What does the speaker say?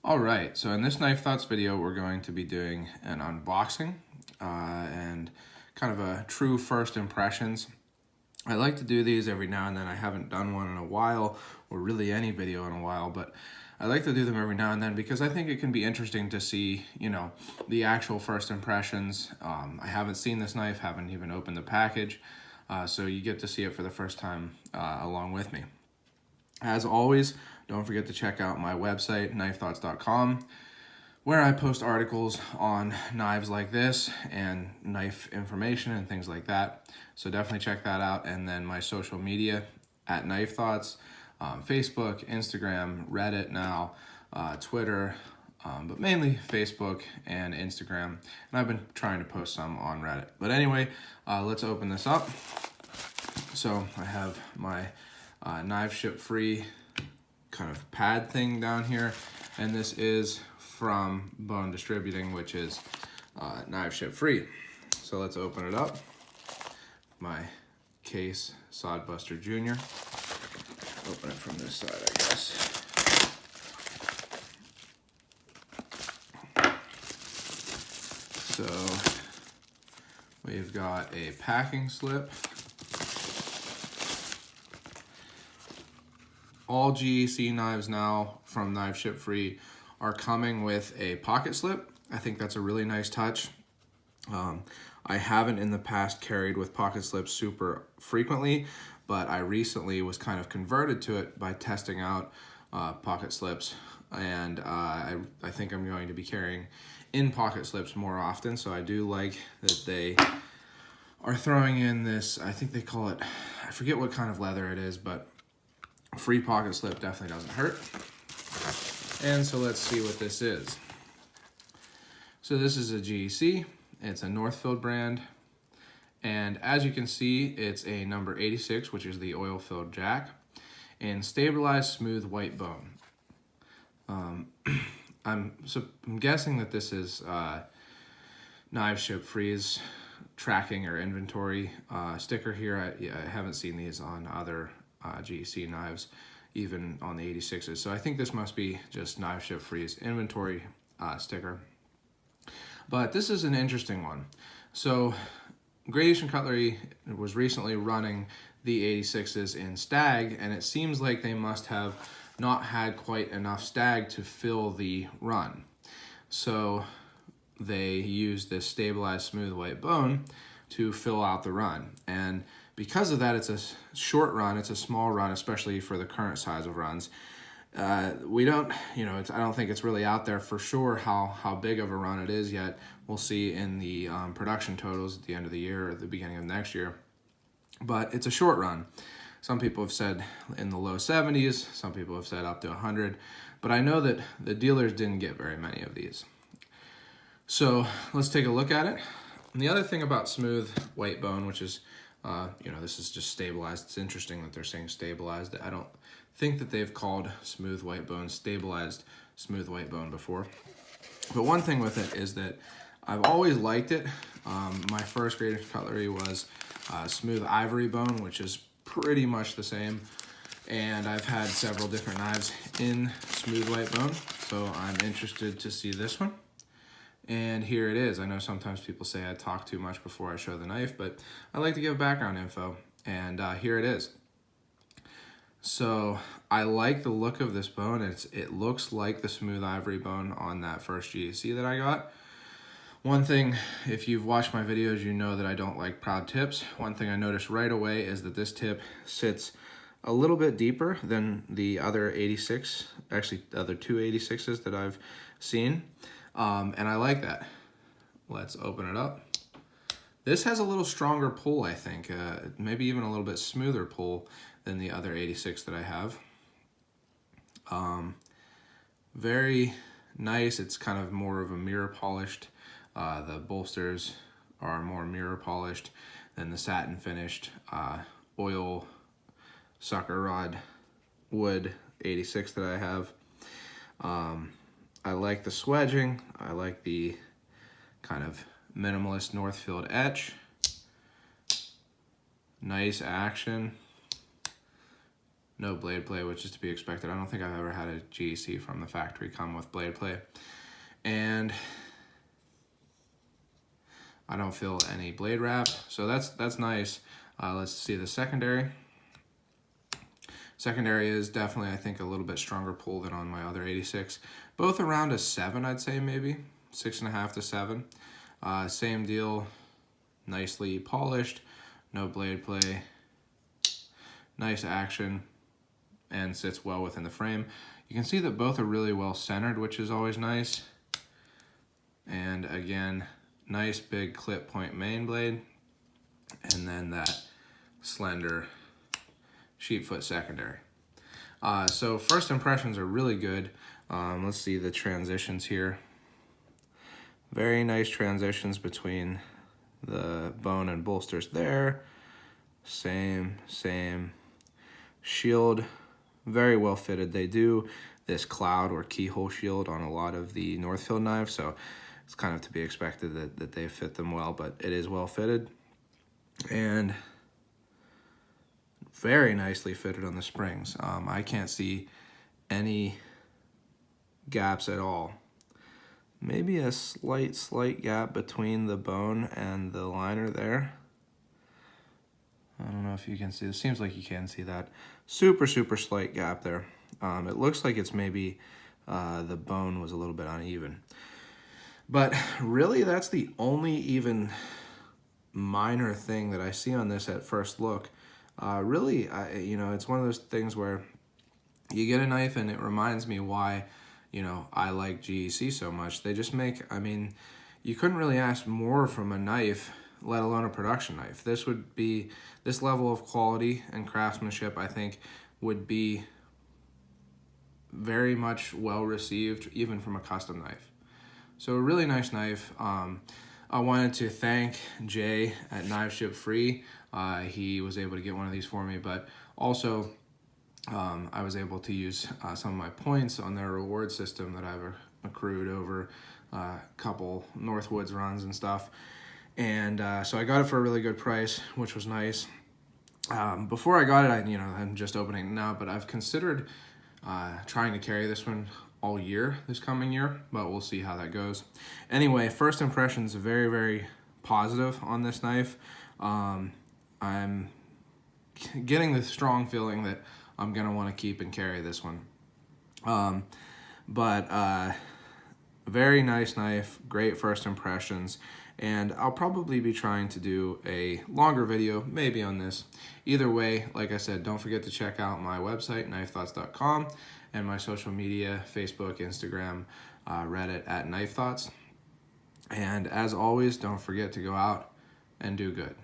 Alright, so in this Knife Thoughts video, we're going to be doing an unboxing and kind of a true first impressions. I like to do these every now and then. I haven't done one in a while, or really any video in a while, but I like to do them every now and then because I think it can be interesting to see, the actual first impressions. I haven't seen this knife, haven't even opened the package, so you get to see it for the first time along with me. As always, don't forget to check out my website, knifethoughts.com, where I post articles on knives like this and knife information and things like that. So definitely check that out. And then my social media at Knife Thoughts, Facebook, Instagram, Reddit now, Twitter, but mainly Facebook and Instagram. And I've been trying to post some on Reddit. But anyway, let's open this up. So I have my knife ship free kind of pad thing down here, and this is from Bone Distributing, which is knife ship free. So let's open it up. My case Sodbuster Jr. Open it from this side, I guess. So we've got a packing slip. All GEC knives now from Knife Ship Free are coming with a pocket slip. I think that's a really nice touch. I haven't in the past carried with pocket slips super frequently, but I recently was kind of converted to it by testing out pocket slips, and I think I'm going to be carrying in pocket slips more often. So I do like that they are throwing in this, I think they call it, I forget what kind of leather it is, but free pocket slip definitely doesn't hurt. And so let's see what this is. So this is a GEC. It's a Northfield brand. And as you can see, it's a number 86, which is the oil-filled jack, and stabilized smooth white bone. I'm guessing that this is Knife Ship Free's tracking or inventory sticker here. I haven't seen these on other GEC knives, even on the 86s. So I think this must be just Knife Ship Free's inventory sticker. But this is an interesting one. So Gradation Cutlery was recently running the 86s in stag, and it seems like they must have not had quite enough stag to fill the run. So they used this stabilized smooth white bone to fill out the run. And because of that, it's a short run, it's a small run, especially for the current size of runs. We don't, I don't think it's really out there for sure how big of a run it is yet. We'll see in the production totals at the end of the year or the beginning of next year. But it's a short run. Some people have said in the low 70s, some people have said up to 100, but I know that the dealers didn't get very many of these. So let's take a look at it. And the other thing about smooth white bone, which is this is just stabilized. It's interesting that they're saying stabilized. I don't think that they've called smooth white bone stabilized smooth white bone before. But one thing with it is that I've always liked it. My first Gradation Cutlery was smooth ivory bone, which is pretty much the same. And I've had several different knives in smooth white bone. So I'm interested to see this one. And here it is. I know sometimes people say I talk too much before I show the knife, but I like to give background info, and here it is. So I like the look of this bone. It looks like the smooth ivory bone on that first GEC that I got. One thing, if you've watched my videos, you know that I don't like proud tips. One thing I noticed right away is that this tip sits a little bit deeper than the other 86, actually the other two 86s that I've seen. And I like that. Let's open it up. This has a little stronger pull, I think. Maybe even a little bit smoother pull than the other 86 that I have. Very nice. It's kind of more of a mirror polished. The bolsters are more mirror polished than the satin finished oil sucker rod wood 86 that I have. I like the swedging. I like the kind of minimalist Northfield etch. Nice action. no blade play, which is to be expected. I don't think I've ever had a GEC from the factory come with blade play. And I don't feel any blade wrap, so that's nice. Let's see the secondary. Secondary is definitely, I think, a little bit stronger pull than on my other 86. Both around a 7, I'd say, maybe 6.5 to 7. Same deal, nicely polished, no blade play, nice action, and sits well within the frame. You can see that both are really well centered, which is always nice. And again, nice big clip point main blade, and then that slender sheep foot secondary. So first impressions are really good. Let's see the transitions here. Very nice transitions between the bone and bolsters there. Same shield, very well fitted. They do this cloud or keyhole shield on a lot of the Northfield knives, so it's kind of to be expected that they fit them well, but it is well fitted. And very nicely fitted on the springs. I can't see any gaps at all. Maybe a slight gap between the bone and the liner there. I don't know if you can see. It seems like you can see that. Super slight gap there. It looks like it's maybe the bone was a little bit uneven. But really, that's the only even minor thing that I see on this at first look. Really, it's one of those things where you get a knife and it reminds me why, I like GEC so much. They just make, you couldn't really ask more from a knife, let alone a production knife. This level of quality and craftsmanship, I think, would be very much well received, even from a custom knife. So a really nice knife. I wanted to thank Jay at Knives Ship Free. He was able to get one of these for me, but also I was able to use some of my points on their reward system that I've accrued over a couple Northwoods runs and stuff. And so I got it for a really good price, which was nice. Before I got it, I'm just opening it now, but I've considered trying to carry this one all year this coming year, but we'll see how that goes. Anyway, first impressions very positive on this knife. I'm getting the strong feeling that I'm gonna want to keep and carry this one. Very nice knife, great first impressions, and I'll probably be trying to do a longer video maybe on this. Either way, like I said, don't forget to check out my website, knifethoughts.com, and my social media, Facebook, Instagram, Reddit at Knife Thoughts. And as always, don't forget to go out and do good.